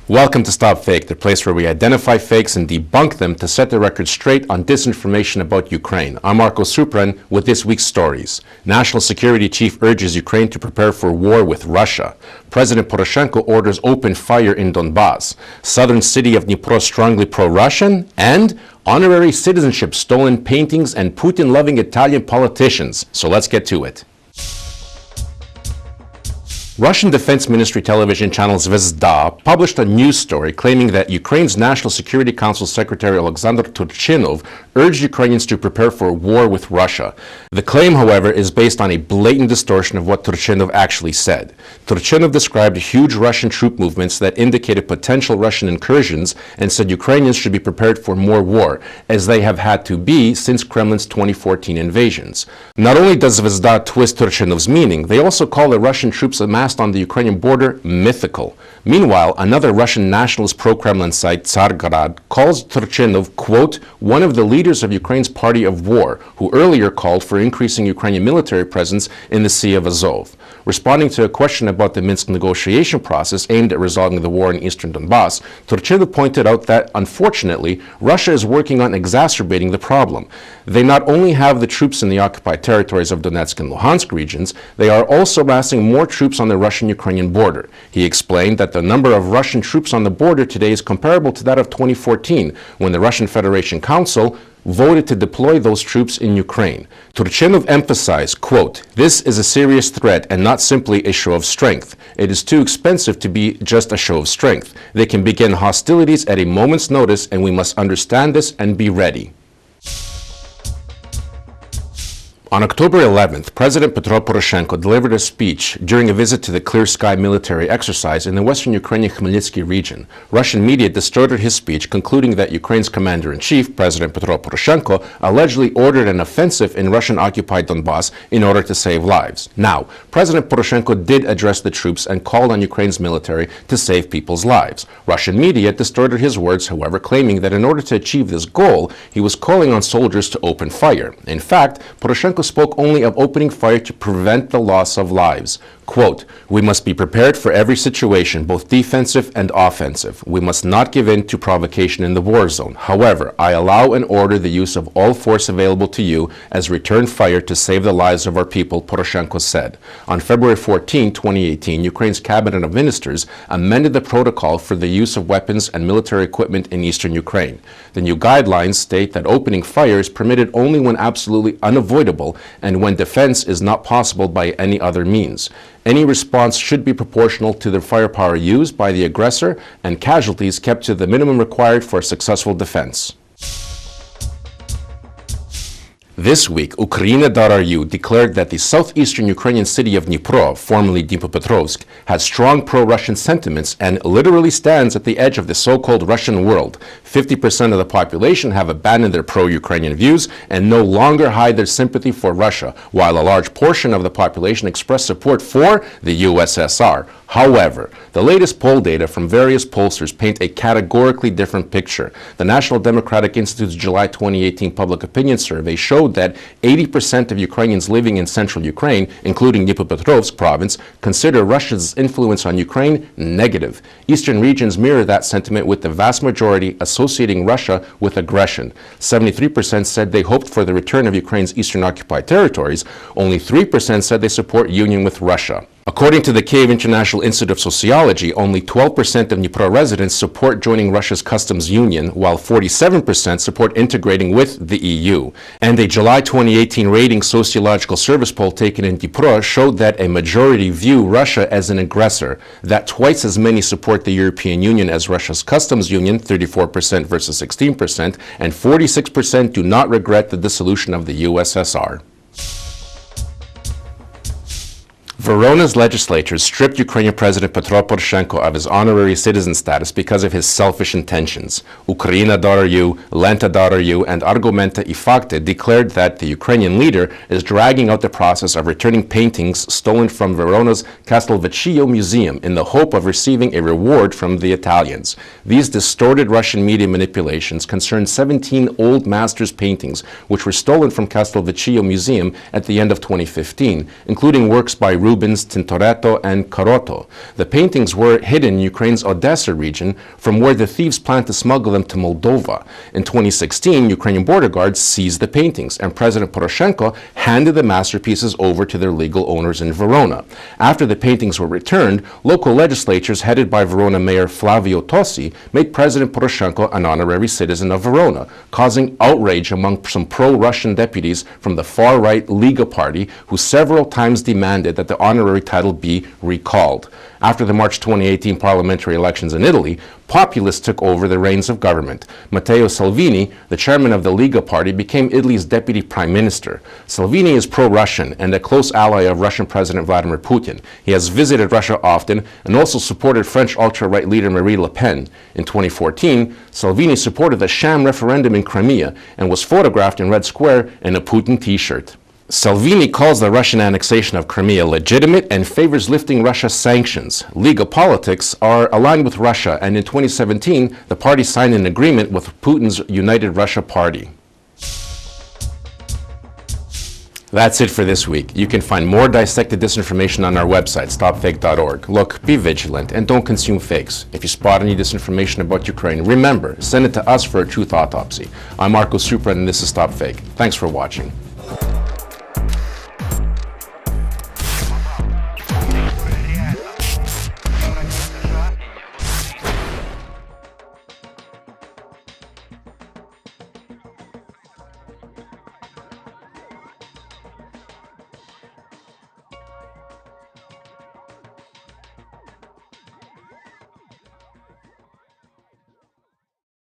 Welcome to StopFake, the place where we identify fakes and debunk them to set the record straight on disinformation about Ukraine. I'm Marko Suprun with this week's stories. National Security Chief urges Ukraine to prepare for war with Russia. President Poroshenko orders open fire in Donbas. Southern city of Dnipro strongly pro-Russian. And honorary citizenship, stolen paintings, and Putin-loving Italian politicians. So let's get to it. Russian Defense Ministry television channel Zvezda published a news story claiming that Ukraine's National Security Council Secretary Alexander Turchinov urged Ukrainians to prepare for a war with Russia. The claim, however, is based on a blatant distortion of what Turchinov actually said. Turchinov described huge Russian troop movements that indicated potential Russian incursions and said Ukrainians should be prepared for more war, as they have had to be since Kremlin's 2014 invasions. Not only does Zvezda twist Turchinov's meaning, they also call the Russian troops amassed on the Ukrainian border mythical. Meanwhile, another Russian nationalist pro-Kremlin site, Tsargrad, calls Turchinov, quote, one of the leaders of Ukraine's party of war, who earlier called for increasing Ukrainian military presence in the Sea of Azov. Responding to a question about the Minsk negotiation process aimed at resolving the war in eastern Donbas, Turchinov pointed out that, unfortunately, Russia is working on exacerbating the problem. They not only have the troops in the occupied territories of Donetsk and Luhansk regions, they are also amassing more troops on the Russian-Ukrainian border. He explained that the number of Russian troops on the border today is comparable to that of 2014, when the Russian Federation Council voted to deploy those troops in Ukraine. Turchinov emphasized, quote, this is a serious threat and not simply a show of strength. It is too expensive to be just a show of strength. They can begin hostilities at a moment's notice, and we must understand this and be ready. On October 11th, President Petro Poroshenko delivered a speech during a visit to the Clear Sky military exercise in the western Ukrainian Khmelnytsky region. Russian media distorted his speech, concluding that Ukraine's commander-in-chief, President Petro Poroshenko, allegedly ordered an offensive in Russian-occupied Donbas in order to save lives. Now, President Poroshenko did address the troops and called on Ukraine's military to save people's lives. Russian media distorted his words, however, claiming that in order to achieve this goal, he was calling on soldiers to open fire. In fact, Poroshenko spoke only of opening fire to prevent the loss of lives. Quote, we must be prepared for every situation, both defensive and offensive. We must not give in to provocation in the war zone. However, I allow and order the use of all force available to you as return fire to save the lives of our people, Poroshenko said. On February 14, 2018, Ukraine's cabinet of ministers amended the protocol for the use of weapons and military equipment in eastern Ukraine. The new guidelines state that opening fire is permitted only when absolutely unavoidable and when defense is not possible by any other means. Any response should be proportional to the firepower used by the aggressor and casualties kept to the minimum required for a successful defense. This week, Ukraina.ru declared that the southeastern Ukrainian city of Dnipro, formerly Dnipropetrovsk, has strong pro-Russian sentiments and literally stands at the edge of the so-called Russian world. 50% of the population have abandoned their pro-Ukrainian views and no longer hide their sympathy for Russia, while a large portion of the population express support for the USSR. However, the latest poll data from various pollsters paint a categorically different picture. The National Democratic Institute's July 2018 Public Opinion Survey showed that 80% of Ukrainians living in central Ukraine, including Dnipropetrovsk province, consider Russia's influence on Ukraine negative. Eastern regions mirror that sentiment, with the vast majority associating Russia with aggression. 73% said they hoped for the return of Ukraine's eastern occupied territories. Only 3% said they support union with Russia. According to the Kyiv International Institute of Sociology, only 12% of Dnipro residents support joining Russia's customs union, while 47% support integrating with the EU. And a July 2018 rating sociological service poll taken in Dnipro showed that a majority view Russia as an aggressor, that twice as many support the European Union as Russia's customs union, 34% versus 16%, and 46% do not regret the dissolution of the USSR. Verona's legislature stripped Ukrainian President Petro Poroshenko of his honorary citizen status because of his selfish intentions. Ukraina.ru, Lenta.ru, and Argumenta I Fakte declared that the Ukrainian leader is dragging out the process of returning paintings stolen from Verona's Castelvecchio Museum in the hope of receiving a reward from the Italians. These distorted Russian media manipulations concern 17 old masters' paintings, which were stolen from Castelvecchio Museum at the end of 2015, including works by Lubinsk, Tintoretto, and Karoto. The paintings were hidden in Ukraine's Odessa region, from where the thieves planned to smuggle them to Moldova. In 2016, Ukrainian border guards seized the paintings, and President Poroshenko handed the masterpieces over to their legal owners in Verona. After the paintings were returned, local legislatures headed by Verona Mayor Flavio Tosi made President Poroshenko an honorary citizen of Verona, causing outrage among some pro-Russian deputies from the far-right Liga party, who several times demanded that the honorary title be recalled. After the March 2018 parliamentary elections in Italy, populists took over the reins of government. Matteo Salvini, the chairman of the Liga party, became Italy's deputy prime minister. Salvini is pro-Russian and a close ally of Russian President Vladimir Putin. He has visited Russia often and also supported French ultra-right leader Marine Le Pen. In 2014, Salvini supported the sham referendum in Crimea and was photographed in Red Square in a Putin t-shirt. Salvini calls the Russian annexation of Crimea legitimate and favors lifting Russia's sanctions. Liga politics are aligned with Russia, and in 2017, the party signed an agreement with Putin's United Russia Party. That's it for this week. You can find more dissected disinformation on our website, StopFake.org. Look, be vigilant, and don't consume fakes. If you spot any disinformation about Ukraine, remember, send it to us for a truth autopsy. I'm Marko Suprun, and this is StopFake. Thanks for watching.